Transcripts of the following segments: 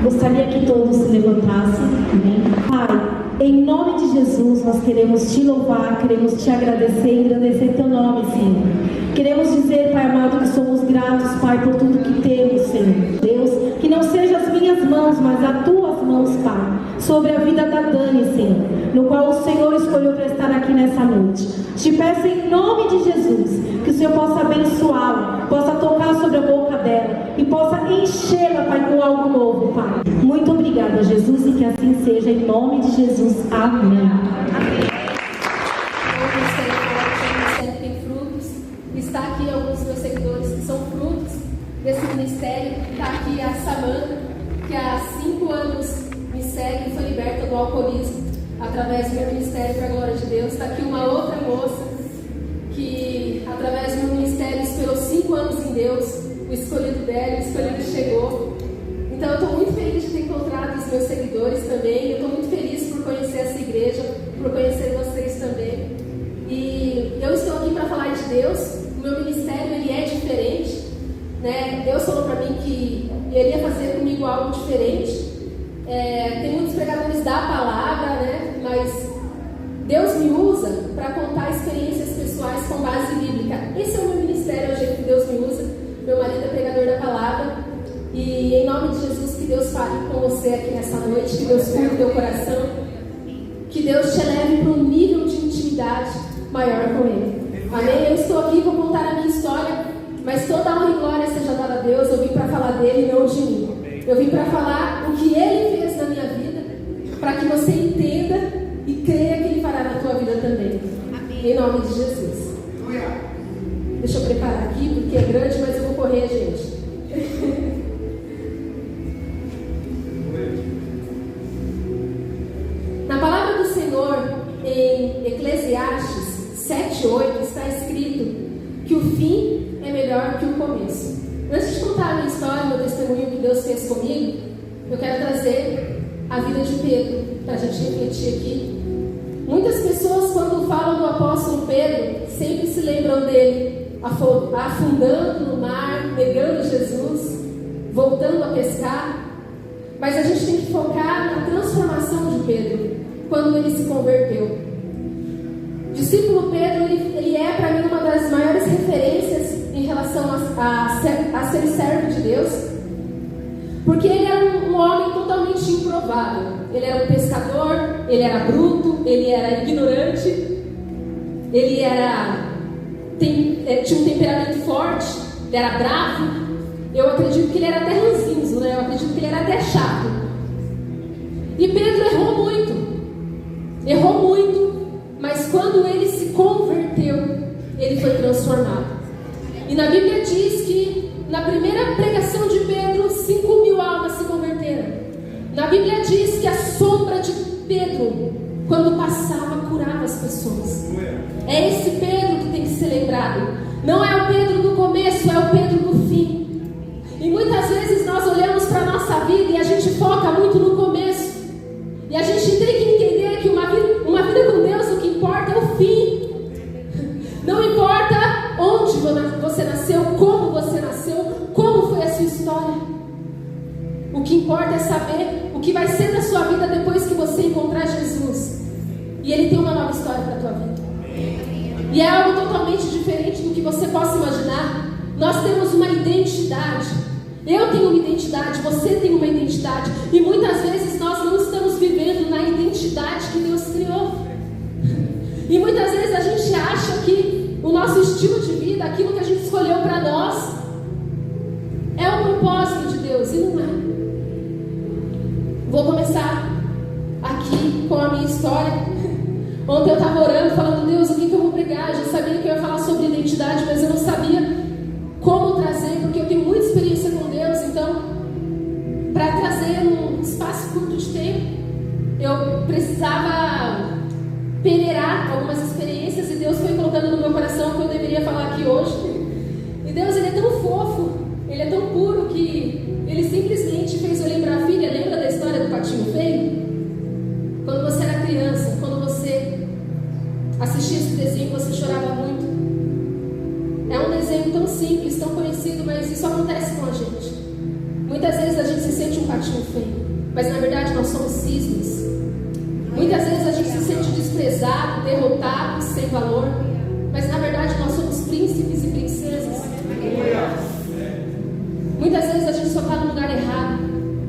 Gostaria que todos se levantassem, amém? Pai, em nome de Jesus, nós queremos te louvar, queremos te agradecer e engrandecer teu nome, Senhor. Queremos dizer, Pai amado, que somos gratos, Pai, por tudo que temos, Senhor. Deus, que não sejam as minhas mãos, mas as tuas mãos, Pai, sobre a vida da Dani, Senhor, no qual o Senhor escolheu para estar aqui nessa noite. Te peço em nome de Jesus, que o Senhor possa abençoá-la, possa tocar sobre a boca dela e possa enchê-la, Pai, com algo novo, Pai. Muito obrigada, Jesus, e que assim seja, em nome de Jesus. Amém. Amém. Tem frutos. Está aqui alguns dos meus seguidores que são frutos desse ministério. Está aqui a Samanta, que há 5 anos me segue e foi liberta do alcoolismo através do meu ministério, para a glória de Deus. Está aqui uma outra moça que, através do meu ministério, esperou 5 anos em Deus. O escolhido dela, o escolhido chegou. Então eu estou muito feliz de ter encontrado os meus seguidores também. Eu estou muito feliz por conhecer essa igreja, por conhecer vocês também. E eu estou aqui para falar de Deus. O meu ministério, ele é diferente, né? Deus falou para mim que ele ia fazer comigo algo diferente. Tem muitos pregadores da palavra, né? Mas Deus me usa para contar experiências pessoais com base bíblica. Esse é o meu ministério, é o jeito que Deus me usa. Meu marido é pregador da palavra. E em nome de Jesus, que Deus fale com você aqui nessa noite, que Deus cure o teu coração, que Deus te leve para um nível de intimidade maior com Ele. Amém? Eu estou aqui, vou contar a minha história, mas toda a honra e glória seja dada a Deus. Eu vim para falar dele, não de mim. Eu vim para falar o que Ele fez na minha vida, para que você entenda e creia que Ele fará na tua vida também. Amém. Em nome de Jesus. Deixa eu preparar aqui, porque é grande, mas eu vou correr, gente. Na palavra do Senhor, em Eclesiastes 7:8, está escrito que o fim é melhor que o começo. Antes de contar a minha história, meu testemunho que Deus fez comigo, eu quero trazer a vida de Pedro, para a gente refletir aqui. Muitas pessoas, quando falam do apóstolo Pedro, sempre se lembram dele afundando no mar, negando Jesus, voltando a pescar. Mas a gente tem que focar na transformação de Pedro, quando ele se converteu. O discípulo Pedro, ele é para mim uma das maiores referências em relação a ser servo de Deus, porque ele era um homem totalmente improvável. Ele era um pescador, ele era bruto, ele era ignorante, ele tinha um temperamento forte, ele era bravo. Eu acredito que ele era até ranzinzo, né? Eu acredito que ele era até chato. E Pedro errou muito, mas quando ele se converteu, ele foi transformado. E na Bíblia diz que na primeira pregação de Pedro, 5.000 almas se converteram. Na Bíblia diz que a sombra de Pedro, quando passava, curava as pessoas. É esse Pedro que tem que ser lembrado. Não é o Pedro do começo, é o Pedro do fim. E muitas vezes nós olhamos para a nossa vida e a gente foca muito no começo. E a gente tem que entender que uma vida com Deus, o que importa é o fim. Não importa onde você nasceu, como você nasceu, como foi a sua história. O que importa é saber o que vai ser da sua vida depois que você encontrar Jesus. E Ele tem uma nova história para a tua vida. E é algo totalmente diferente do que você possa imaginar. Nós temos uma identidade. Eu tenho uma identidade, você tem uma identidade. E muitas vezes nós não estamos vivendo na identidade que Deus criou. E muitas vezes a gente acha que o nosso estilo de vida, aquilo que a gente escolheu para nós, é o propósito de Deus. E não é. Vou começar aqui com a minha história. Ontem eu estava orando, falando: Deus, o que eu vou pregar? Eu já sabia que eu ia falar sobre identidade, mas eu não sabia como trazer, porque eu tenho muita experiência com Deus. Então, para trazer num espaço curto de tempo, eu precisava peneirar algumas experiências, e Deus foi colocando no meu coração que eu deveria falar aqui hoje. E Deus, Ele é tão fofo, Ele é tão puro, que Ele simplesmente fez eu lembrar: filha, lembra da história do patinho feio? Quando você era criança, quando você assistia esse desenho, você chorava muito. É um desenho tão simples, tão conhecido, mas isso acontece com a gente. Muitas vezes a gente se sente um patinho feio, mas na verdade nós somos cisnes. Muitas vezes a gente se sente desprezado, derrotado, sem valor, mas na verdade nós somos príncipes e princesas. Muitas vezes a gente só está no lugar errado,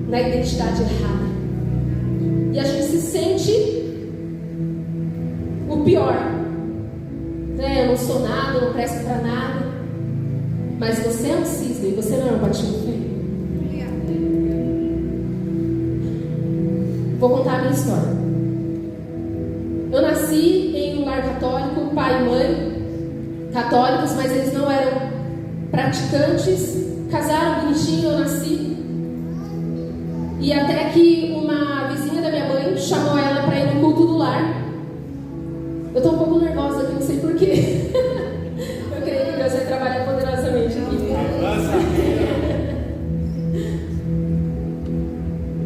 na identidade errada, e a gente se sente o pior, né? Eu não sou nada, eu não presto para nada, mas você é um cisne, você não é um patinho feio. Vou contar a minha história. Eu nasci em um lar católico, pai e mãe católicos, mas eles não eram praticantes. Casaram bonitinho, eu nasci. E até que uma vizinha da minha mãe chamou ela para ir no culto do lar. Eu estou um pouco nervosa aqui, não sei porquê. Eu creio que Deus vai trabalhar poderosamente aqui.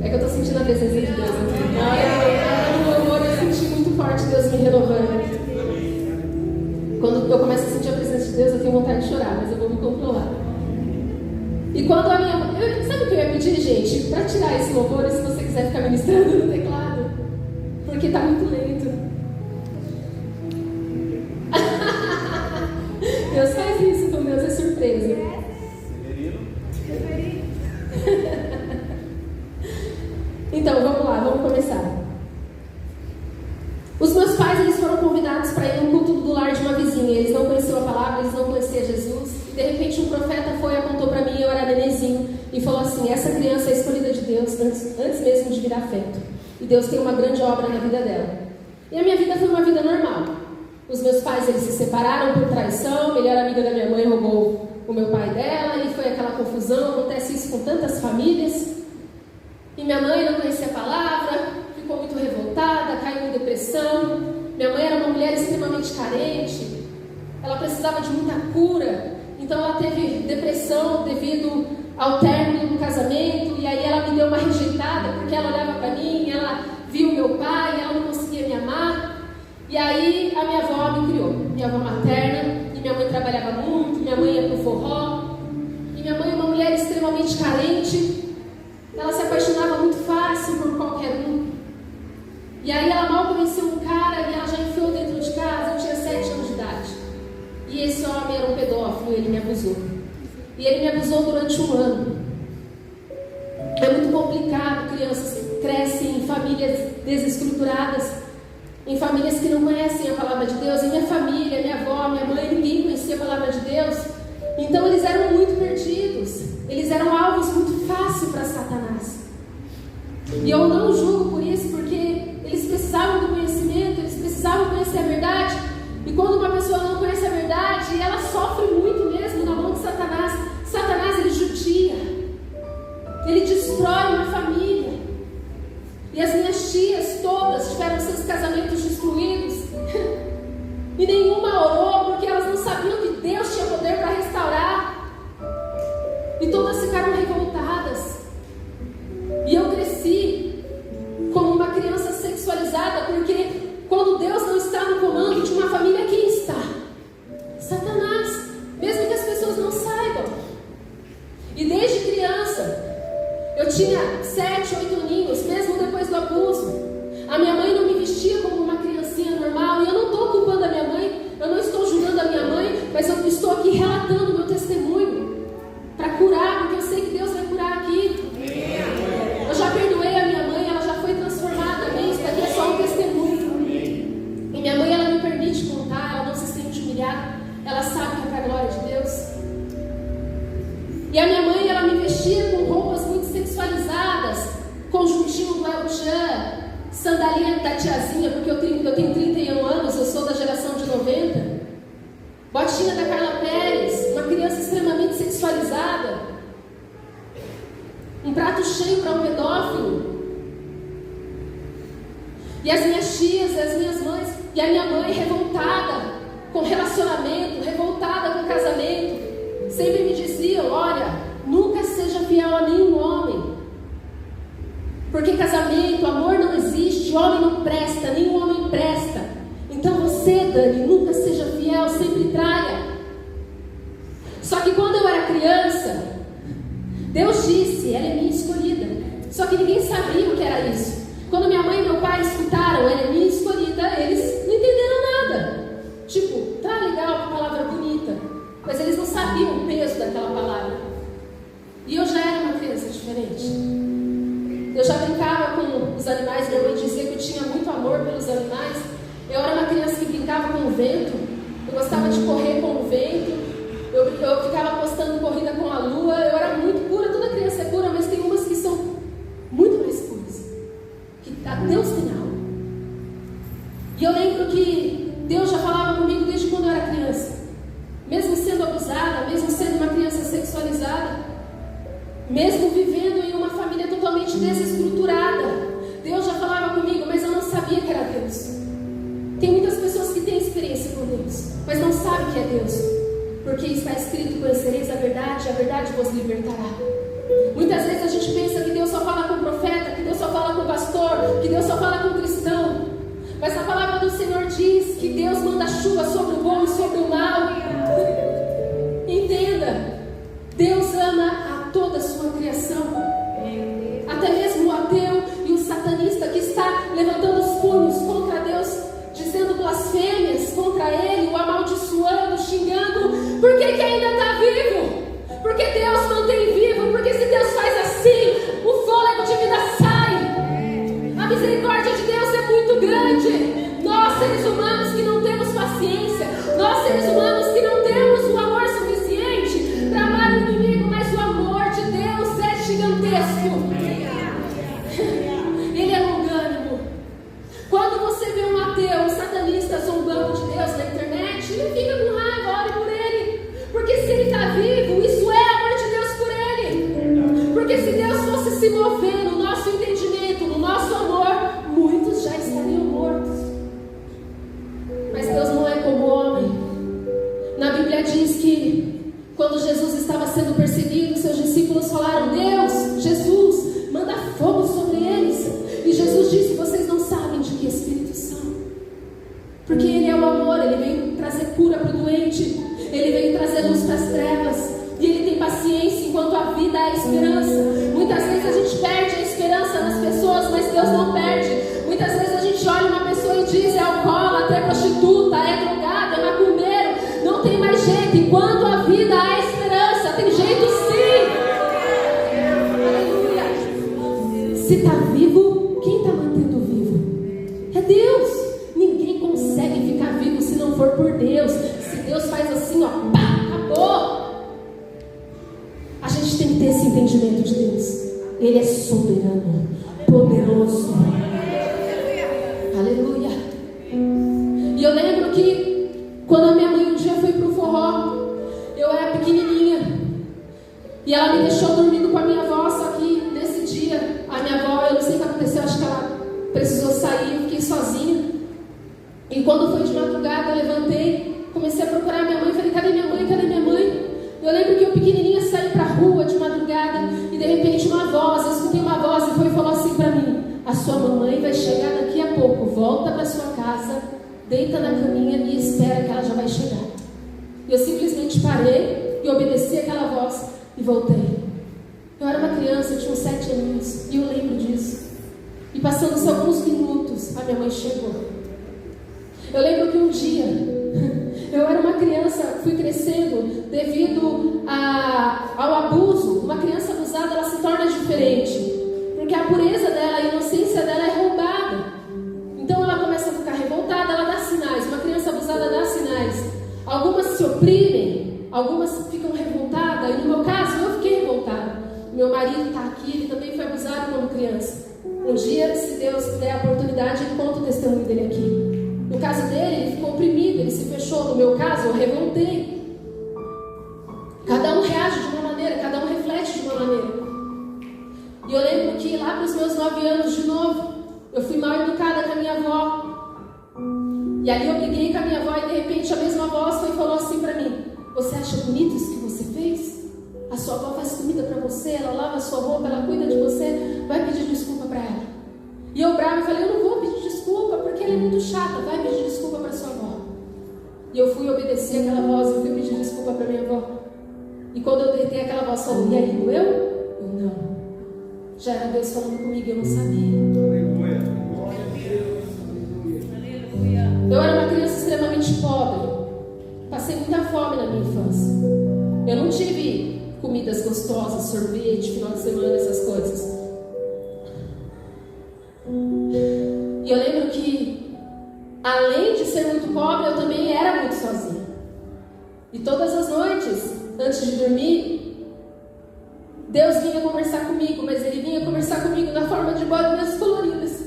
É que eu estou sentindo a presença de Deus aqui. No louvor eu senti muito forte Deus me renovando. Quando eu começo a sentir a presença de Deus, eu tenho vontade de chorar, mas eu vou me controlar. E quando a minha mãe... Sabe o que eu ia pedir, gente? Para tirar esse louvor, se você quiser ficar ministrando no teclado. Porque está muito lento. Deus faz isso, com Deus é surpresa. Então, vamos lá, vamos começar. Os meus pais, eles foram convidados para ir no culto do lar de uma vizinha. Eles não conheciam a palavra, eles não conheciam Jesus. E de repente um profeta foi e apontou para mim, eu era nenenzinho, e falou assim: essa criança é escolhida de Deus antes mesmo de virar feto. E Deus tem uma grande obra na vida dela. E a minha vida foi uma vida normal. Os meus pais, eles se separaram por traição. A melhor amiga da minha mãe roubou o meu pai dela, e foi aquela confusão. Acontece isso com tantas famílias. E minha mãe não conhecia a palavra, ficou muito revoltada, caiu em depressão. Minha mãe era uma mulher extremamente carente, ela precisava de muita cura, então ela teve depressão devido ao término do casamento, e aí ela me deu uma rejeitada, porque ela olhava para mim, ela viu meu pai, ela não conseguia me amar, e aí a minha avó me criou, minha avó materna, e minha mãe trabalhava muito, minha mãe ia pro forró, e minha mãe é uma mulher extremamente carente, ela se apaixonava muito fácil por qualquer um. E aí ela mal conheceu um cara e ela já enfiou dentro de casa. Eu tinha 7 anos de idade. E esse homem era um pedófilo, ele me abusou. E ele me abusou durante 1 ano. É muito complicado, crianças crescem em famílias desestruturadas, em famílias que não conhecem a palavra de Deus. E minha família, minha avó, minha mãe, ninguém conhecia a palavra de Deus. Então eles eram muito perdidos. Eles eram alvos muito fáceis para Satanás. E eu não julgo por isso, porque eles precisavam do conhecimento, eles precisavam conhecer a verdade. E quando uma pessoa não conhece a verdade, ela sofre muito mesmo na mão de Satanás. Satanás, ele judia, ele destrói uma família. E as minhas tias todas tiveram seus casamentos destruídos. E nenhuma orou, porque elas não sabiam que Deus tinha poder para restaurar. E todas ficaram revoltadas. E eu cresci como uma criança sexualizada, porque quando Deus não está no comando de uma família, quem está? Satanás, mesmo que as pessoas não saibam. E desde criança, eu tinha 7, 8 aninhos, mesmo depois do abuso, a minha mãe não me vestia como uma criancinha normal. E eu não estou culpando a minha mãe, eu não estou julgando a minha mãe, mas eu estou aqui relatando o meu testemunho para curar, porque eu sei que Deus vai curar aqui. Eu já perdoei a minha mãe, ela já foi transformada. Amém? Isso daqui é só um testemunho. E minha mãe, ela me permite contar, ela não se sente humilhada, ela sabe que é para a glória de Deus. E a minha mãe, ela me vestia com roupas muito sexualizadas, conjuntinho do El Chan, sandalinha da tiazinha, porque eu tenho 31 anos, eu sou da geração de 90. Botinha da Carla Pérez, uma criança extremamente sexualizada. Um prato cheio para um pedófilo. E as minhas tias, as minhas mães, e a minha mãe revoltada com relacionamento, revoltada com casamento, sempre me diziam: olha, nunca seja fiel a nenhum homem, porque casamento, amor não existe, homem não presta, nenhum homem presta. Então você, Dani, nunca seja fiel, sempre traia. Só que quando eu era criança, Deus disse, ela é minha escolhida. Só que ninguém sabia o que era isso. Quando minha mãe e meu pai escutaram, ela é minha escolhida, eles não entenderam nada. Tipo, tá legal, uma palavra bonita, mas eles não sabiam o peso daquela palavra. E eu já era uma criança diferente. Eu já brincava com os animais. Minha mãe dizia que eu tinha muito amor pelos animais. Eu era uma criança que brincava com o vento. Eu gostava de correr com o vento. Eu ficava apostando corrida com a lua. Eu era muito pura. Toda criança é pura, mas tem umas que são muito mais puras, que até o final. E eu lembro que Deus já falava comigo desde quando eu era criança. Mesmo sendo abusada, mesmo sendo uma criança sexualizada, mesmo vivendo em uma família totalmente desestruturada, Deus já falava comigo, mas eu não sabia que era Deus. Tem muitas pessoas que têm experiência com Deus, mas não sabem que é Deus, porque está escrito: conhecereis a verdade vos libertará. Muitas vezes a gente pensa que Deus só fala com o profeta, que Deus só fala com o pastor, que Deus só fala com o cristão, mas a palavra do Senhor diz que Deus manda chuva sobre o bom e sobre o mal. Entenda, Deus ama a toda a sua criação. Até mesmo o ateu e o satanista que está levantando os punhos contra Deus, dizendo blasfêmias contra Ele, o amaldiçoando, xingando, por que ainda está vivo? Porque Deus mantém vivo, porque se Deus faz assim, o fôlego de vida sai. A misericórdia de Deus é muito grande. Nós, seres humanos que não temos paciência, nós, seres humanos que não temos o amor suficiente para amar o inimigo, mas o amor de Deus é gigantesco. Ele é longânimo. Quando você vê um ateu, um satanista zombando de Deus na internet, não fica com raiva, ore por ele. Porque se ele está vivo, isso é amor de Deus por ele. Porque se Deus fosse se mover no nosso entendimento, no nosso amor, muitos já estariam mortos. Mas Deus não é como homem. Na Bíblia diz que quando Jesus estava sendo perseguido, seus discípulos falaram: Deus, Jesus, manda fogo sobre eles. E Jesus disse: vocês não sabem de que espírito são. Porque Ele é o amor, Ele veio trazer cura para o doente, Ele veio trazer luz para as trevas, e Ele tem paciência enquanto a vida é a esperança. Muitas vezes a gente perde a esperança nas pessoas, mas Deus não perde. Muitas vezes a gente olha uma pessoa e diz: é alcoólatra, é prostituta, é drogada, é macumbeiro, não tem mais jeito. Enquanto a vida há esperança, tem jeito sim. Aleluia. Se está vivo, quem está mantendo vivo? É Deus. Ninguém consegue ficar vivo se não for por Deus. Se Deus faz assim, ó, pá, acabou. A gente tem que ter esse entendimento de Deus. Ele é soberano, poderoso. Aleluia. E eu lembro que quando a minha mãe um dia foi pro forró, eu era pequenininha, e ela me deixou dormindo com a minha avó. Só que nesse dia a minha avó, eu não sei o que aconteceu, acho que ela precisou sair, eu fiquei sozinha. E quando foi de madrugada, eu levantei, comecei a procurar minha mãe, falei: cadê minha mãe, cadê minha mãe? Eu lembro que eu pequenininha saí pra rua de madrugada, e de repente uma voz, eu escutei uma voz e falou assim pra mim: a sua mamãe vai chegar daqui a pouco, volta pra sua casa, deita na caminha e espera que ela já vai chegar. E eu simplesmente parei e obedeci aquela voz e voltei. Eu era uma criança, eu tinha uns 7 anos, e eu lembro disso. E passando-se alguns minutos, a minha mãe chegou. Eu lembro que um dia, eu era uma criança, fui crescendo devido ao abuso. Uma criança abusada, ela se torna diferente, porque a pureza dela, a inocência dela é roubada. Então ela começa a ficar revoltada, ela dá sinais. Uma criança abusada dá sinais. Algumas se oprimem, algumas ficam revoltadas, e no meu caso eu fiquei revoltada. Meu marido está aqui, ele também foi abusado quando criança. Um dia, se Deus der a oportunidade, ele conta o testemunho dele aqui. No caso dele, ele ficou oprimido, ele se fechou. No meu caso, eu revoltei. Cada um reage de uma maneira, cada um reflete de uma maneira. E eu lembro que lá para os meus 9 anos, de novo, eu fui mal educada com a minha avó. E ali eu briguei com a minha avó, e de repente a mesma voz foi e falou assim para mim: você acha bonito isso que você fez? A sua avó faz comida para você, ela lava a sua roupa, ela cuida de você, vai pedir desculpa para ela. E eu brava e falei: eu não vou pedir desculpa, porque ela é muito chata, vai pedir desculpa para sua avó. E eu fui obedecer aquela voz, eu fui pedir desculpa para minha avó. E quando eu deitei, aquela voz falou: e aí, doeu? ou não. Já era Deus falando comigo, eu não sabia. Eu era uma criança extremamente pobre. Passei muita fome na minha infância. Eu não tive comidas gostosas, sorvete, final de semana, essas coisas. E eu lembro que, além de ser muito pobre, eu também era muito sozinha. E todas as noites, antes de dormir, Deus vinha conversar comigo, mas Ele vinha conversar comigo na forma de bolinhas coloridas.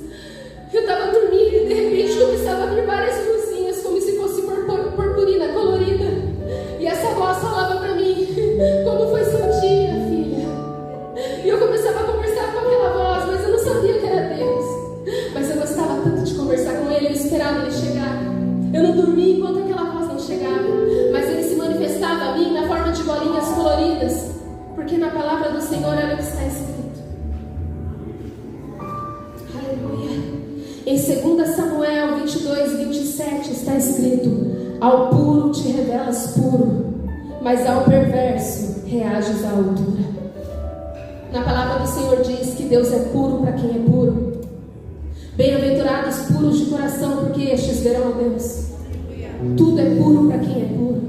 Eu estava dormindo e de repente começava a vir várias luzinhas, como se fosse purpurina colorida. E essa voz falava para mim: como foi seu dia, filha? E eu começava a conversar com aquela voz, mas eu não sabia que era Deus. Mas eu gostava tanto de conversar com Ele, eu esperava Ele chegar. Eu não dormia enquanto aquela voz não chegava. Mas Ele se manifestava a mim na forma de bolinhas coloridas. Porque na palavra do Senhor olha o que está escrito. Aleluia. Em 2 Samuel 22, 27 está escrito: ao puro te revelas puro, mas ao perverso reages à altura. Na palavra do Senhor diz que Deus é puro para quem é puro. Bem-aventurados puros de coração, porque estes verão a Deus. Tudo é puro para quem é puro.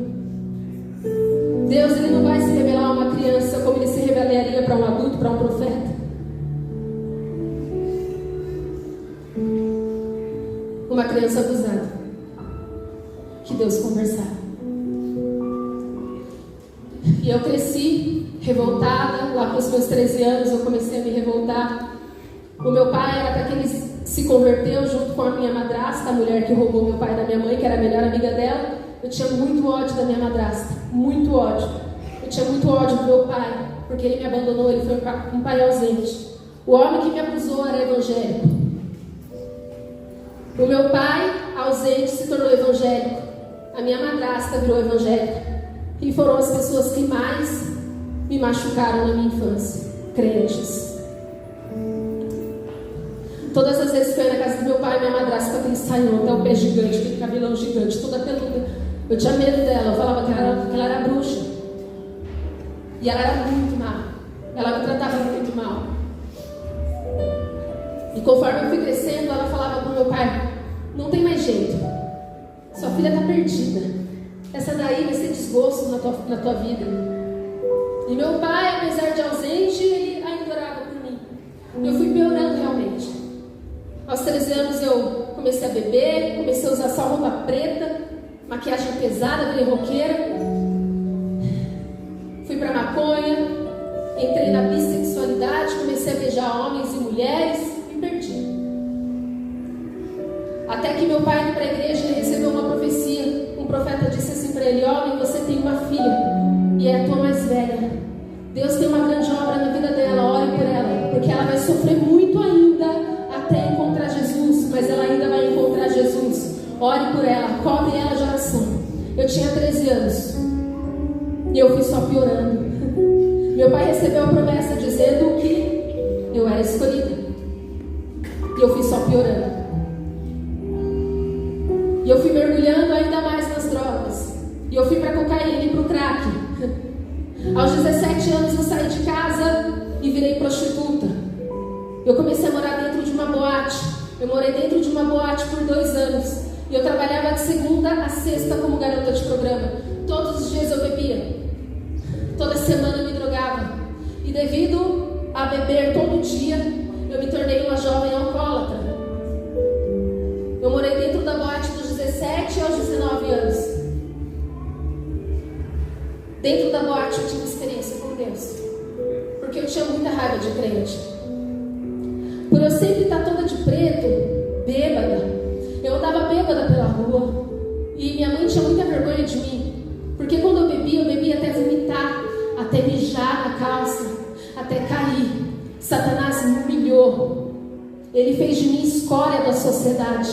Deus, Ele não vai se revelar a uma criança como Ele se revelaria para um adulto, para um profeta. Uma criança abusada, que Deus conversava. E eu cresci revoltada. Lá com os meus 13 anos eu comecei a me revoltar. O meu pai era para que ele se converteu junto com a minha madrasta, a mulher que roubou meu pai da minha mãe, que era a melhor amiga dela. Eu tinha muito ódio da minha madrasta, muito ódio. Eu tinha muito ódio do meu pai, porque ele me abandonou, ele foi um pai ausente. O homem que me abusou era evangélico. O meu pai ausente se tornou evangélico. A minha madrasta virou evangélica. E foram as pessoas que mais me machucaram na minha infância, crentes. Todas as vezes que eu ia na casa do meu pai, minha madrasta com aquele saião, até o pé gigante, aquele cabelão gigante, toda peluda. Eu tinha medo dela, eu falava que ela era bruxa. E ela era muito má. Ela me tratava muito mal. E conforme eu fui crescendo, ela falava para o meu pai: não tem mais jeito, sua filha está perdida. Essa daí vai ser desgosto na tua vida. E meu pai, apesar de ausente, ele ainda orava por mim. E eu fui piorando realmente. Aos 13 anos eu comecei a beber, comecei a usar só roupa preta, maquiagem pesada, virei roqueira. Fui pra maconha, entrei na bissexualidade, comecei a beijar homens e mulheres, me perdi. Até que meu pai indo para a igreja, ele recebeu uma profecia. Um profeta disse assim para ele: homem, você tem uma filha, e é a tua mais velha. Deus tem uma grande obra na vida dela, ore por ela, porque ela vai sofrer muito ainda até encontrar Jesus, mas ela ainda vai encontrar Jesus. Ore por ela, cobre ela de oração. Eu tinha 13 anos e eu fui só piorando. Meu pai recebeu a promessa dizendo que eu era escolhida, e eu fui só piorando. E eu fui mergulhando ainda mais nas drogas. E eu fui para cocaína e para o crack. Aos 17 anos eu saí de casa e virei prostituta. Eu comecei a morar dentro de uma boate. Eu morei dentro de uma boate por 2 anos. E eu trabalhava de segunda a sexta como garota de programa. Todos os dias eu bebia. Toda semana eu me drogava. E devido a beber todo dia, eu me tornei uma jovem alcoólatra. Eu morei dentro da boate dos 17 aos 19 anos. Dentro da boate eu tive experiência com Deus, porque eu tinha muita raiva de crente. Por eu sempre estar toda de preto, bêbada, eu andava bêbada pela rua. E minha mãe tinha muita vergonha de mim, porque quando eu bebia até vomitar, até mijar na calça, até cair. Satanás me humilhou. Ele fez de mim escória da sociedade.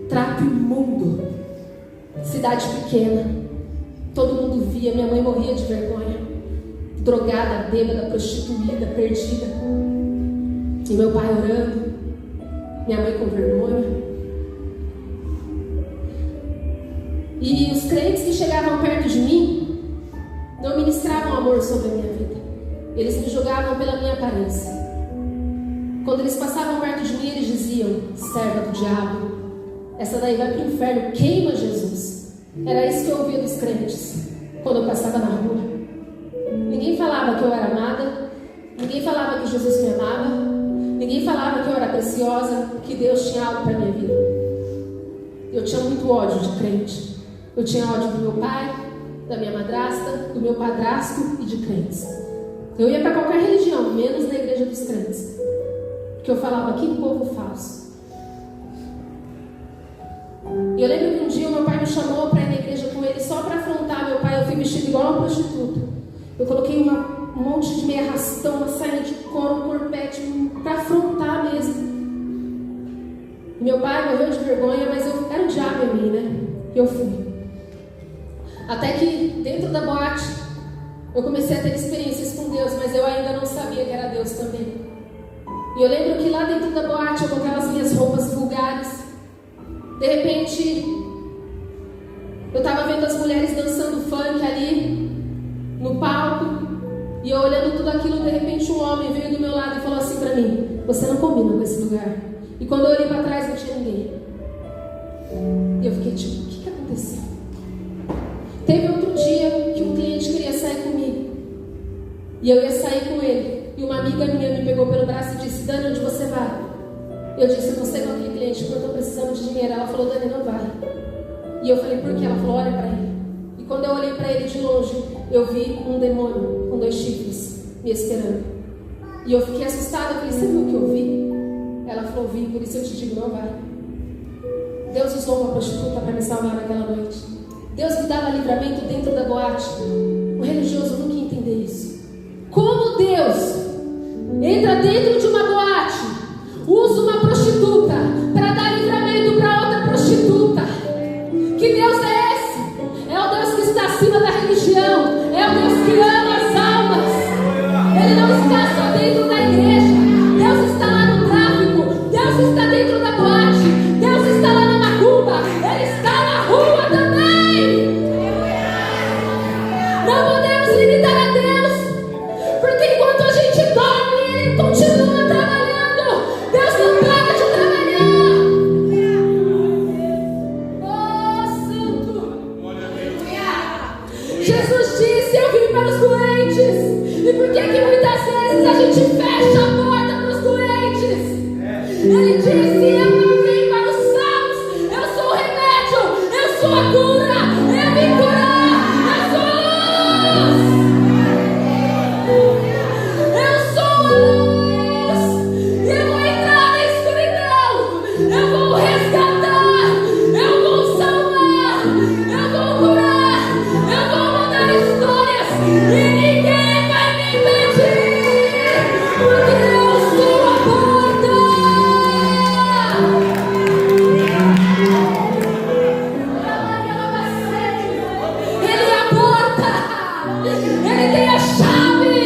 Trapo imundo. Cidade pequena. Todo mundo via. Minha mãe morria de vergonha. Drogada, bêbada, prostituída, perdida. E meu pai orando. Minha mãe com vergonha. E os crentes que chegavam perto de mim não ministravam amor sobre a minha vida. eles me julgavam pela minha aparência. Quando eles passavam perto de mim, eles diziam: serva do diabo, essa daí vai para o inferno, queima Jesus. Era isso que eu ouvia dos crentes quando eu passava na rua. Ninguém falava que eu era amada, ninguém falava que Jesus me amava, ninguém falava que eu era preciosa, que Deus tinha algo para a minha vida. Eu tinha muito ódio de crente. Eu tinha ódio do meu pai, da minha madrasta, do meu padrasto e de crentes. Eu ia para qualquer religião, menos na igreja dos crentes, porque eu falava: que povo falso. E eu lembro que um dia o meu pai me chamou para ir na igreja com ele só para afrontar meu pai. Eu fui vestida igual uma prostituta. Eu coloquei um monte de meia arrastão, uma saia de couro, um corpete, para afrontar mesmo. E meu pai morreu de vergonha, mas era o diabo em mim, né? Eu fui. Até que dentro da boate eu comecei a ter experiências com Deus, mas eu ainda não sabia que era Deus também. E eu lembro que lá dentro da boate, eu com aquelas minhas roupas vulgares, de repente eu estava vendo as mulheres dançando funk ali no palco, e eu olhando tudo aquilo, de repente um homem veio do meu lado e falou assim para mim: você não combina com esse lugar. E quando eu olhei para trás, não tinha ninguém. E eu fiquei tipo: o que aconteceu? Teve outro dia que um cliente queria sair comigo, e eu ia sair com ele, e uma amiga minha me pegou pelo braço e disse: Dani, onde você vai? Eu disse: eu não sei com aquele cliente, porque eu estou precisando de dinheiro. Ela falou: Dani, não vai. E eu falei: por quê? Ela falou: olha para ele. E quando eu olhei para ele de longe, eu vi um demônio com 2 chifres me esperando. E eu fiquei assustada. Eu falei: você viu o que eu vi? Ela falou: vi, por isso eu te digo, não vai. Deus usou uma prostituta para me salvar naquela noite. Deus me dava livramento dentro da boate. O religioso nunca ia entender isso. Como Deus entra dentro de uma boate, usa uma prostituta para dar livramento para outra prostituta. Que Deus é esse? É o Deus que está acima da religião. É o Deus que ama as almas. Ele não está só dentro da igreja. Deus está lá no tráfico. Deus está dentro da boate. Deus está lá na macumba. Ele está na rua também. Não podemos limitar a Deus, porque enquanto a gente dorme, Ele continua trabalhando. Deus não para de trabalhar. Oh, Santo. Jesus disse: eu vim para os doentes. E por que muitas vezes a gente fecha a porta para os doentes? Ele disse: eu não vim para os sãos, eu sou o remédio, eu sou a cura, eu vim curar, eu sou a luz, eu sou a luz, eu vou entrar na escuridão, eu vou resgatar, eu vou salvar, eu vou curar, eu vou mudar histórias, e ninguém vai me impedir, porque eu sou a porta. Ele é a porta, Ele tem a chave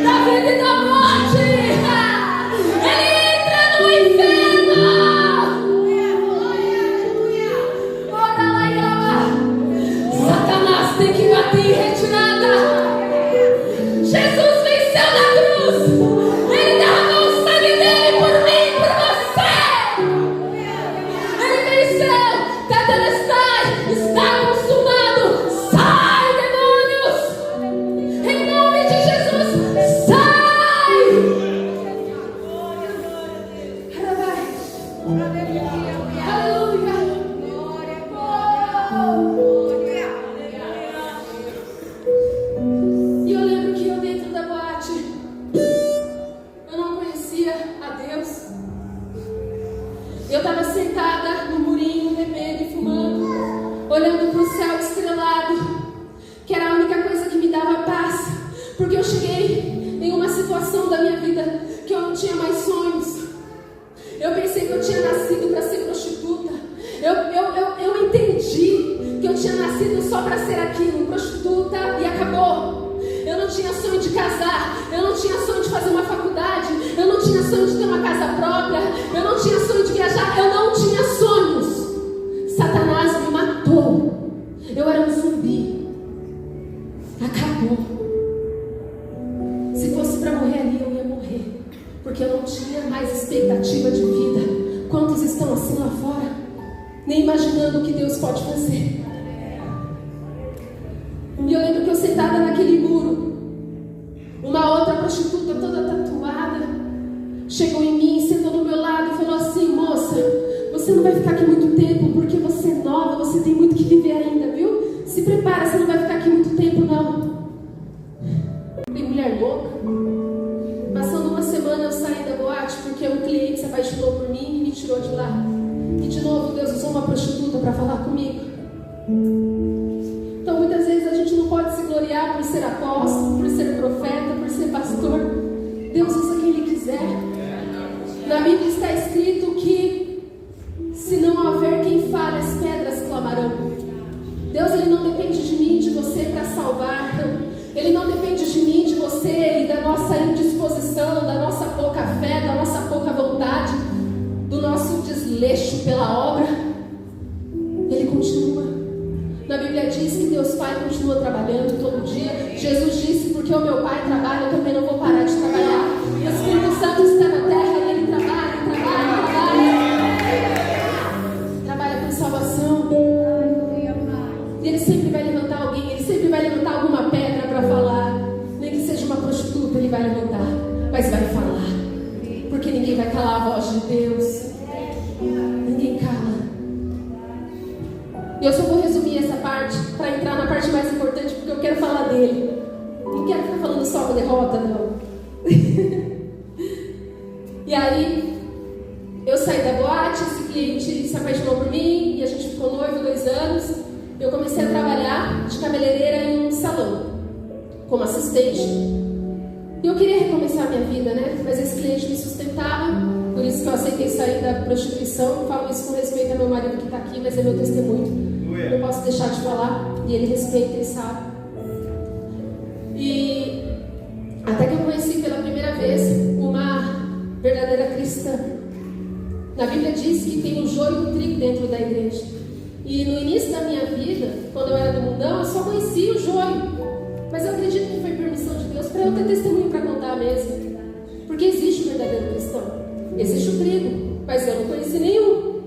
da vida e da morte. Ele entra no inferno. Ora lá e lá. Satanás tem que bater em retirada. Jesus venceu na cruz. Ele derramou o sangue dele por mim e por você. Ele venceu. Tetelestai, está consumado. Sai, demônios. Em nome de Jesus, sai. Aleluia. E eu lembro que eu dentro da boate, eu não conhecia a Deus. Eu estava sentada no murinho, bebendo e fumando, olhando para o céu estrelado, que era a única coisa que me dava paz, porque eu cheguei em uma situação da minha vida que eu não tinha mais sonhos. Eu pensei que eu tinha nascido para ser prostituta. Eu entendi que eu tinha nascido só para ser aquilo, prostituta, e acabou. Eu não tinha sonho de casar, eu não tinha sonho de fazer uma faculdade, eu não tinha sonho de ter uma casa própria, eu não tinha sonho de viajar, eu não tinha sonhos. Satanás me matou. Eu era um zumbi. Acabou. Se porque eu não tinha mais expectativa de vida. Quantos estão assim lá fora, nem imaginando o que Deus pode fazer? E eu lembro que eu sentada naquele muro, uma outra prostituta toda tatuada chegou em mim, sentou do meu lado e falou assim: moça, você não vai ficar aqui muito tempo, porque você é nova, você tem muito que viver ainda, viu? Se prepara, você não vai ficar aqui muito tempo não. Falei: mulher louca. Passando uma semana eu saí da boate porque um cliente se apaixonou por mim e me tirou de lá. E de novo Deus usou uma prostituta para falar comigo. Então muitas vezes a gente não pode se gloriar por ser apóstolo, por ser profeta, por ser pastor. Deus usa quem Ele quiser. Na Bíblia está escrito que se não houver quem fale, as pedras clamarão. Deus, Ele não depende de mim, de você para salvar. Ele não depende de mim, de você e da nossa indisposição, da nossa pouca fé, da nossa pouca vontade, do nosso desleixo pela obra. Ele continua. Na Bíblia diz que Deus Pai continua trabalhando todo dia. Jesus disse: porque o meu Pai trabalha, eu também não vou parar de trabalhar. O Espírito Santo está na terra e Ele trabalha. Trabalha com salvação. E Ele sempre vai levantar alguém, Ele sempre vai levantar alguma pedra para falar. Nem que seja uma prostituta, Ele vai levantar, mas vai falar. Porque ninguém vai calar a voz de Deus. Ninguém cala. E eu só vou resumir essa parte para entrar na parte mais importante, porque eu quero falar dele. Não quero ficar falando só da derrota, não. E aí, eu saí da boate, esse cliente se apaixonou por mim e a gente ficou noivo 2 anos. Eu comecei a trabalhar de cabeleireira em um salão, como assistente. E eu queria recomeçar a minha vida, né? Mas esse cliente me sustentava, por isso que eu aceitei sair da prostituição. Falo isso com respeito ao meu marido que está aqui, mas é meu testemunho. Não posso deixar de falar, e ele respeita, ele sabe. E até que eu conheci pela primeira vez uma verdadeira cristã. Na Bíblia diz que tem o joio e o trigo dentro da igreja. E no início da minha vida, quando eu era do mundão, eu só conhecia o joio. Mas eu acredito que foi permissão de Deus para eu ter testemunho para contar mesmo. Porque existe o verdadeiro cristão. Existe o trigo, mas eu não conheci nenhum.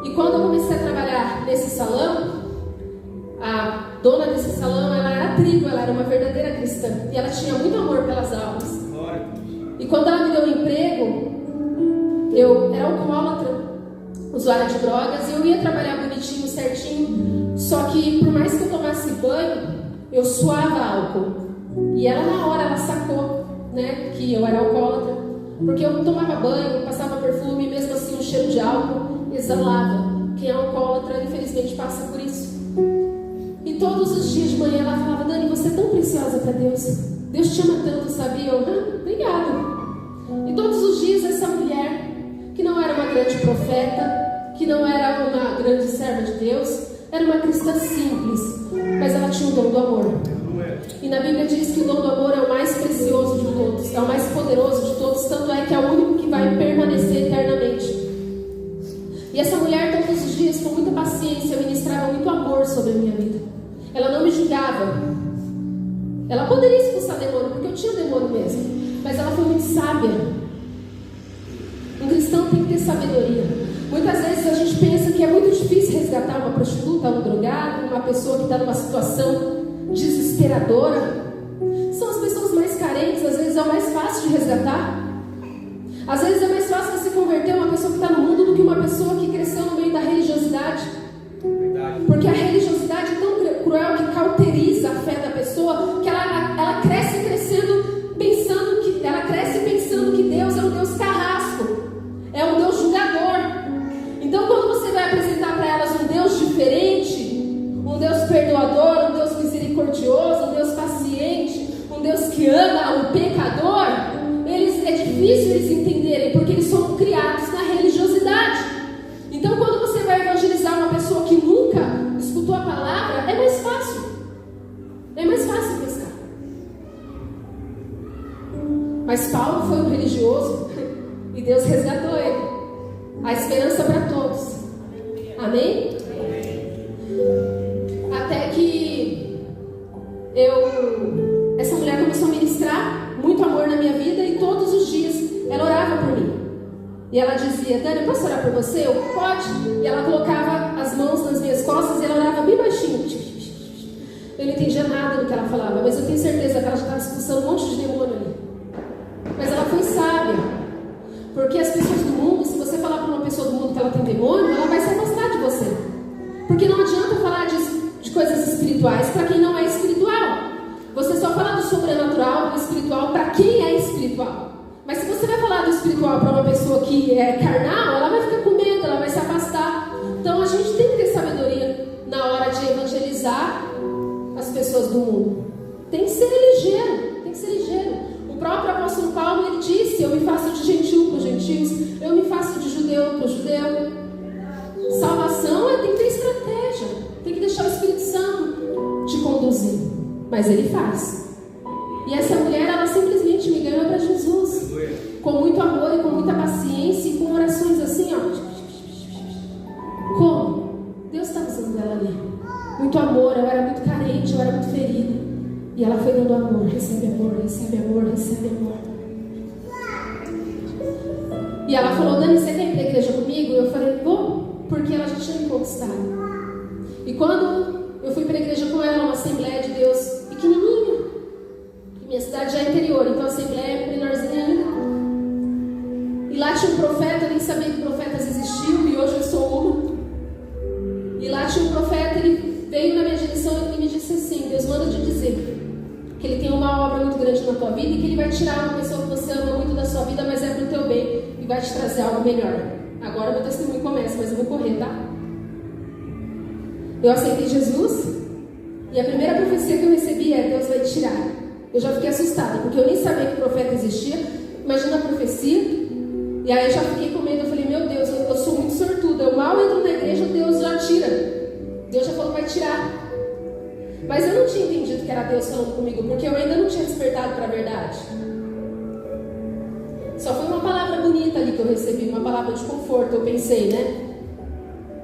E quando eu comecei a trabalhar nesse salão, a dona desse salão, ela era trigo, ela era uma verdadeira cristã. E ela tinha muito amor pelas almas. E quando ela me deu um emprego, eu era alcoólatra, usuária de drogas, e eu ia trabalhar bonitinho, certinho. Só que por mais que eu tomasse banho, eu suava álcool. E ela na hora, ela sacou, né, que eu era alcoólatra. Porque eu tomava banho, passava perfume, e mesmo assim o cheiro de álcool exalava. Quem é alcoólatra, infelizmente, passa por isso. E todos os dias de manhã ela falava: Dani, você é tão preciosa para Deus. Deus te ama tanto, sabia? Eu, obrigada. E todos os dias essa mulher, que não era uma grande profeta, que não era uma grande serva de Deus, era uma cristã simples, mas ela tinha o dom do amor. E na Bíblia diz que o dom do amor é o mais precioso de todos, é o mais poderoso de todos, tanto é que é o único que vai permanecer eternamente. E essa mulher todos os dias, com muita paciência, ministrava muito amor sobre a minha vida. Ela não me julgava. Ela poderia expulsar demônio, porque eu tinha demônio mesmo, mas ela foi muito sábia. Um cristão tem que ter sabedoria. Muitas vezes a gente pensa que é muito difícil resgatar uma prostituta, um drogado, uma pessoa que está numa situação desesperadora. São as pessoas mais carentes, às vezes é o mais fácil de resgatar. Às vezes é mais fácil você converter uma pessoa que está no mundo do que uma pessoa que cresceu no meio da religiosidade. Porque a religiosidade é tão cruel que cauteriza a fé da pessoa, que ela cresce pensando que Deus é um Deus carrasco, é um Deus julgador. Então quando você vai apresentar para elas um Deus diferente, um Deus perdoador, um Deus misericordioso, um Deus paciente, um Deus que ama o pecador, é difícil eles entenderem, porque eles são criados na religiosidade. Então quando você vai evangelizar uma pessoa que nunca escutou a palavra, é mais fácil pescar. Mas Paulo foi um religioso e Deus resgatou ele. A esperança para todos. Amém? Até que essa mulher começou a ministrar muito amor na minha vida, e todos os dias E ela dizia: Dani, posso orar por você? Eu, pode. E ela colocava as mãos nas minhas costas e ela orava bem baixinho. Eu não entendia nada do que ela falava, mas eu tenho certeza que ela já estava expulsando um monte de demônio ali. Mas ela foi sábia. Porque as pessoas do mundo, se você falar para uma pessoa do mundo que ela tem demônio, ela vai se afastar de você. Porque não adianta falar de coisas espirituais para quem não é espiritual. Você só fala do sobrenatural, do espiritual, para quem é espiritual. Mas se você vai falar do espiritual para uma pessoa que é carnal, ela vai ficar com medo, ela vai se afastar. Então a gente tem que ter sabedoria na hora de evangelizar as pessoas do mundo. Tem que ser ligeiro, tem que ser ligeiro. O próprio apóstolo Paulo, ele disse: eu me faço de gentil para os gentios, eu me faço de judeu para o judeu. Salvação tem que ter estratégia, tem que deixar o Espírito Santo te conduzir. Mas ele faz. E essa mulher, ela simplesmente me ganhou para Jesus, com muito amor e com muita paciência e com orações assim, ó. Como? Deus está usando ela ali. Muito amor, eu era muito carente, eu era muito ferida. E ela foi dando amor, recebe amor, recebe amor, recebe amor. E ela falou: Dani, você quer ir para a igreja comigo? Eu falei: vou, porque ela já tinha me conquistado. E quando eu fui para a igreja com ela, uma Assembleia de Deus pequenininha, e minha cidade já é interior, então a Assembleia é menorzinha ainda. E lá tinha um profeta, eu nem sabia que profetas existiam, e hoje eu sou uma. E lá tinha um profeta, ele veio na minha direção e me disse assim: Deus manda te dizer que Ele tem uma obra muito grande na tua vida e que Ele vai tirar uma pessoa que você ama muito da sua vida, mas é para o teu bem, e vai te trazer algo melhor. Agora meu testemunho começa, mas eu vou correr, tá? Eu aceitei Jesus, e a primeira profecia que eu recebi é: Deus vai te tirar. Eu já fiquei assustada, porque eu nem sabia que profeta existia. Imagina a profecia. E aí eu já fiquei com medo. Eu falei: meu Deus, eu sou muito sortuda, eu mal entro na igreja, Deus já tira. Deus já falou que vai tirar. Mas eu não tinha entendido que era Deus falando comigo, porque eu ainda não tinha despertado para a verdade. Só foi uma palavra bonita ali que eu recebi, uma palavra de conforto, eu pensei, né?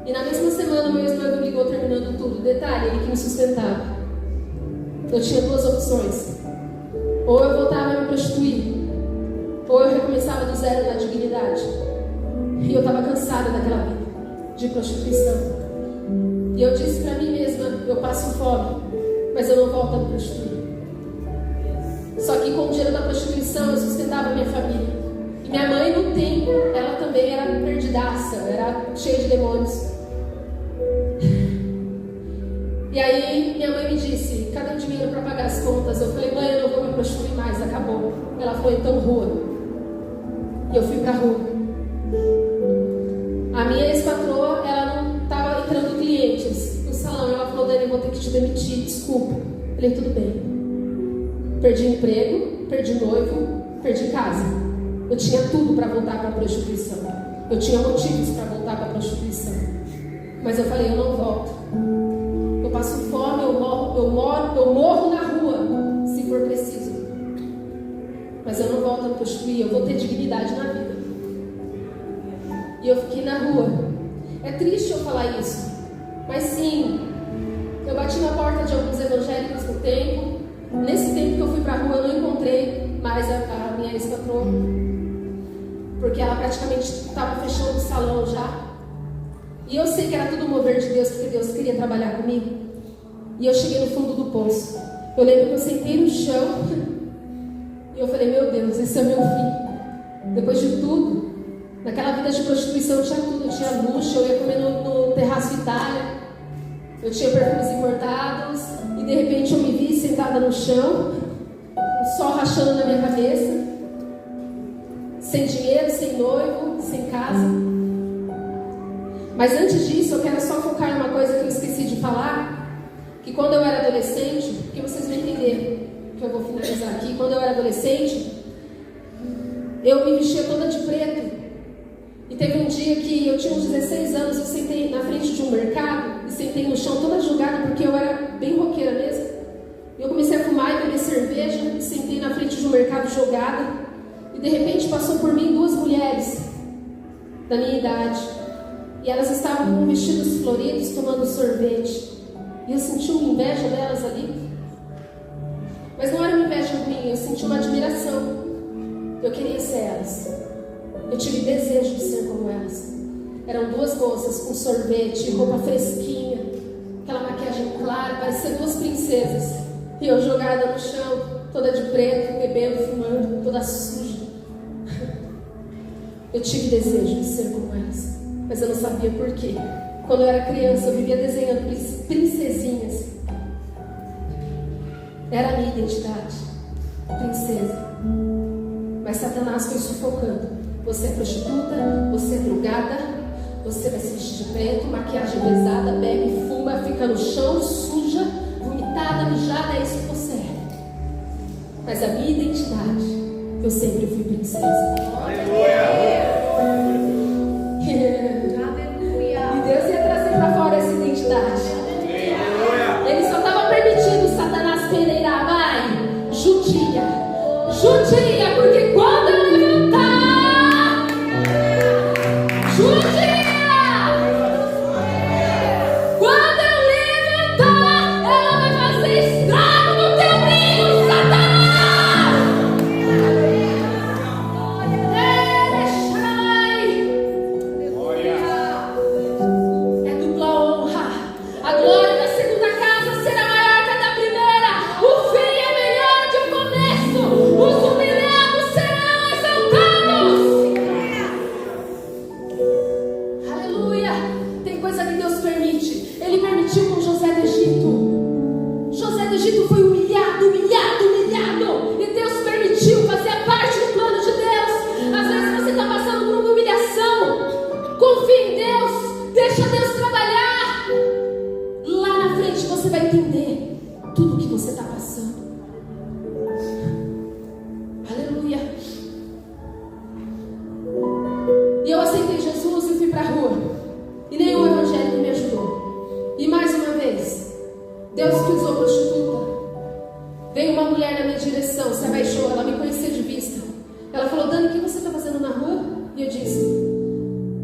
E na mesma semana meu ex-noivo me ligou terminando tudo. Detalhe, ele que me sustentava. Eu tinha duas opções: ou eu voltava a me prostituir, ou eu recomeçava do zero na dignidade. E eu estava cansada daquela vida de prostituição. E eu disse para mim mesma: eu passo fome, mas eu não volto a me prostituir. Só que com o dinheiro da prostituição eu sustentava a minha família. E minha mãe, no tempo, ela também era perdidaça, era cheia de demônios. E aí minha mãe me disse: cadê o dinheiro para pagar as contas? Eu falei: mãe, eu não vou me prostituir mais, acabou. Ela falou: então rua. E eu fui pra rua. A minha ex-patroa, ela não estava entrando clientes no salão. Ela falou: Dani, eu vou ter que te demitir, desculpa. Eu falei: tudo bem. Perdi emprego, perdi noivo, perdi casa. Eu tinha tudo para voltar para a prostituição. Eu tinha motivos para voltar para a prostituição. Mas eu falei: eu não volto. Eu passo fome, eu morro na rua, se for preciso. Mas eu não volto a me prostituir, eu vou ter dignidade na vida. E eu fiquei na rua. É triste eu falar isso, mas sim, eu bati na porta de alguns evangélicos no tempo. Nesse tempo que eu fui pra rua, eu não encontrei mais a minha ex-patroa, porque ela praticamente estava fechando o salão já. E eu sei que era tudo mover de Deus, porque Deus queria trabalhar comigo. E eu cheguei no fundo do poço. Eu lembro que eu sentei no chão e eu falei: meu Deus, esse é o meu fim. Depois de tudo, naquela vida de prostituição eu tinha tudo. Eu tinha luxo, eu ia comer no terraço Itália, eu tinha perfumes importados. E de repente eu me vi sentada no chão, o sol rachando na minha cabeça, sem dinheiro, sem noivo, sem casa. Mas antes disso, eu quero só focar em uma coisa que eu esqueci de falar. Que quando eu era adolescente, porque vocês vão entender que eu vou finalizar aqui. Quando eu era adolescente, eu me vestia toda de preto. E teve um dia que eu tinha uns 16 anos, eu sentei na frente de um mercado e sentei no chão toda jogada, porque eu era bem roqueira mesmo. Eu comecei a fumar e beber cerveja e sentei na frente de um mercado jogada. E de repente passou por mim duas mulheres da minha idade. E elas estavam com vestidos floridos, tomando sorvete. E eu senti uma inveja delas ali. Mas não era uma inveja ruim, eu senti uma admiração. Eu queria ser elas. Eu tive desejo de ser como elas. Eram duas moças com sorvete, roupa fresquinha, aquela maquiagem clara, parecia duas princesas. E eu jogada no chão, toda de preto, bebendo, fumando, toda suja. Eu tive desejo de ser como elas, mas eu não sabia por quê. Quando eu era criança, eu vivia desenhando princesinhas. Era a minha identidade, princesa. Mas Satanás foi sufocando. Você é prostituta, você é drogada, você vai se vestir de preto, maquiagem pesada, bebe, fuma, fica no chão, suja, vomitada, mijada, é isso que você é. Mas a minha identidade, eu sempre fui princesa. Aleluia! E Deus ia trazer para fora essa identidade. Ele só estava permitindo Satanás peneirar. Vai, judia, judia, porque quando eu levantar, judia. Quando eu levantar, ela vai fazer estrago no teu brilho, Satanás. É dupla honra. A glória da segunda casa será maior que a da primeira. O fim é melhor que o começo. Os humilhados serão exaltados. Aleluia. Tem coisa que Deus permite. Ele permitiu com José do Egito. José do Egito foi humilhado, humilhado, humilhado. E Deus permitiu, fazia parte do plano de Deus. Às vezes você está passando por uma humilhação. Confie em Deus. Deixa Deus trabalhar. Lá na frente você vai entender tudo o que você está passando. Aleluia. E eu aceitei Jesus e fui para a rua. E nenhum evangélico me ajudou. E mais uma vez, Deus que usou prostituta. Veio uma mulher na minha direção, se abaixou, ela me conhecia de vista. Ela falou: Dani, o que você está fazendo na rua? E eu disse: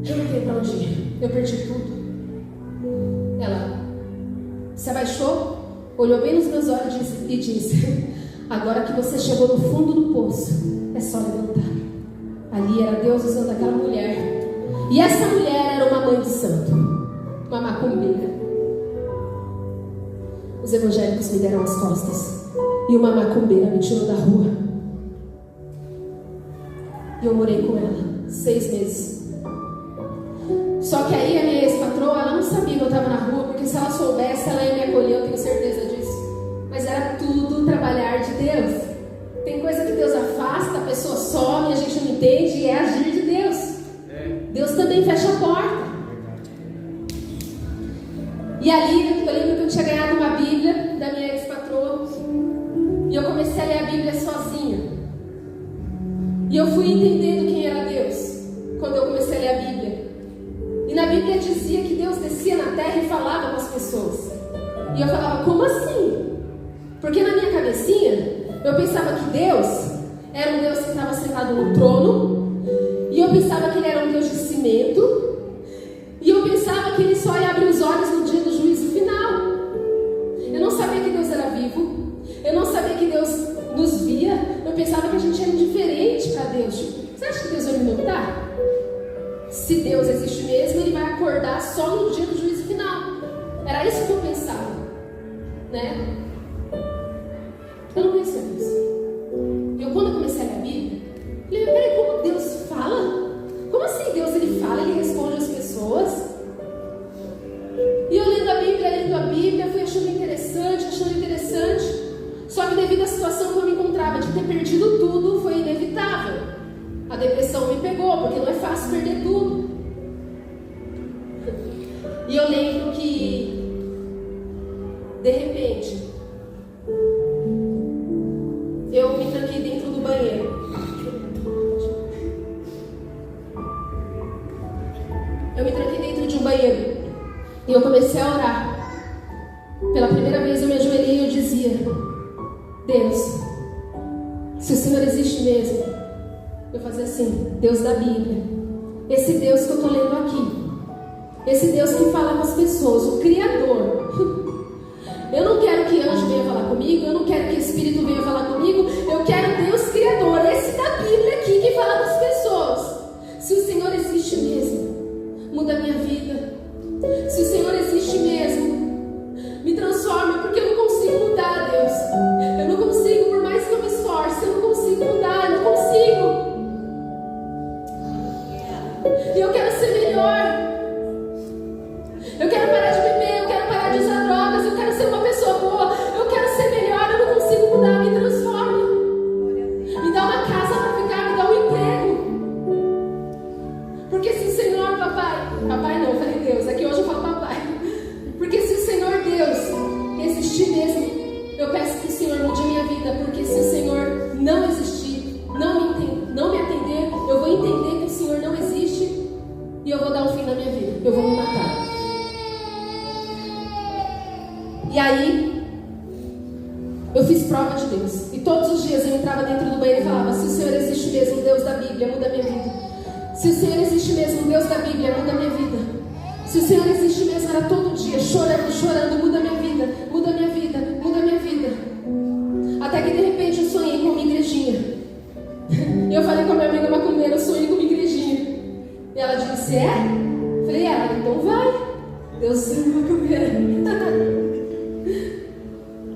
eu não tenho para onde ir, eu perdi tudo. Ela se abaixou, olhou bem nos meus olhos e disse: agora que você chegou no fundo do poço, é só levantar. Ali era Deus usando aquela mulher. E essa mulher era uma mãe de santo, uma macumbeira. Os evangélicos me deram as costas e uma macumbeira me tirou da rua. E eu morei com ela 6 meses. Só que aí a minha ex-patroa, ela não sabia que eu estava na rua, porque se ela soubesse, ela ia me acolher, eu tenho certeza disso. Mas era tudo trabalhar de Deus. Tem coisa que Deus afasta, a pessoa some, a gente não entende, e é agir de Deus. Deus também fecha a porta. E ali, eu lembro que eu tinha ganhado uma Bíblia da minha ex-patroa, e eu comecei a ler a Bíblia sozinha. E eu fui entendendo quem era Deus quando eu comecei a ler a Bíblia. E na Bíblia dizia que Deus descia na terra e falava com as pessoas. E eu falava: como assim? Porque na minha cabecinha eu pensava que Deus era um Deus que estava sentado no trono. E eu pensava que Ele era um Deus de cimento. E eu pensava que Ele só ia abrir os olhos no dia do juízo final. Eu não sabia que Deus era vivo. Eu não sabia que Deus nos via. Eu pensava que a gente era indiferente para Deus. Tipo, você acha que Deus vai me notar? Se Deus existe mesmo, Ele vai acordar só no dia do juízo final. Era isso que eu pensava, né? Eu não conhecia Deus. Quando eu comecei a ler a Bíblia, eu falei: peraí, como Deus fala? Como assim Deus, Ele fala, Ele responde às pessoas? E eu lendo a Bíblia, fui achando interessante. Só que devido à situação que eu me encontrava de ter perdido tudo, foi inevitável. A depressão me pegou, porque não é fácil perder tudo. E eu lembro que, de repente, eu me tranquei dentro do banheiro. Eu me tranquei dentro de um banheiro. E eu comecei a orar. Pela primeira vez eu me ajoelhei e eu dizia: Deus, se o Senhor existe mesmo, eu fazia assim: Deus da Bíblia, esse Deus que eu estou lendo aqui, esse Deus que fala com as pessoas, o Criador. Eu não quero que anjo venha falar comigo, eu não quero que Espírito venha falar comigo, eu quero Deus Criador, esse da Bíblia aqui que fala com as pessoas. vou dar um fim na minha vida, eu vou me matar. E aí, eu fiz prova de Deus. E todos os dias eu entrava dentro do banheiro e falava: se o Senhor existe mesmo, Deus da Bíblia, muda a minha vida. Se o Senhor existe mesmo, Deus da Bíblia, muda a minha vida. Se o Senhor existe mesmo, era todo dia, chorando, chorando, muda a minha vida, muda a minha vida, muda a minha vida. Até que de repente eu sonhei com uma igrejinha. E eu falei com a minha amiga macumbeira: eu sonhei com uma igrejinha. E ela disse: é? Eu falei: ela, então vai. Deus sonhou com uma macumbeira.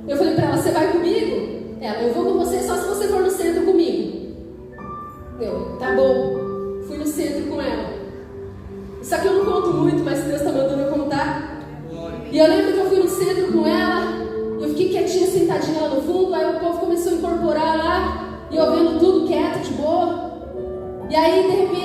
Eu falei pra ela: você vai comigo? Ela: eu vou com você só se você for no centro comigo. Eu: tá bom. Fui no centro com ela. Isso aqui eu não conto muito, mas Deus tá mandando eu contar. E eu lembro que eu fui no centro com ela. Eu fiquei quietinha, sentadinha lá no fundo. Aí o povo começou a incorporar lá. E eu vendo tudo quieto, de boa. E aí, de repente,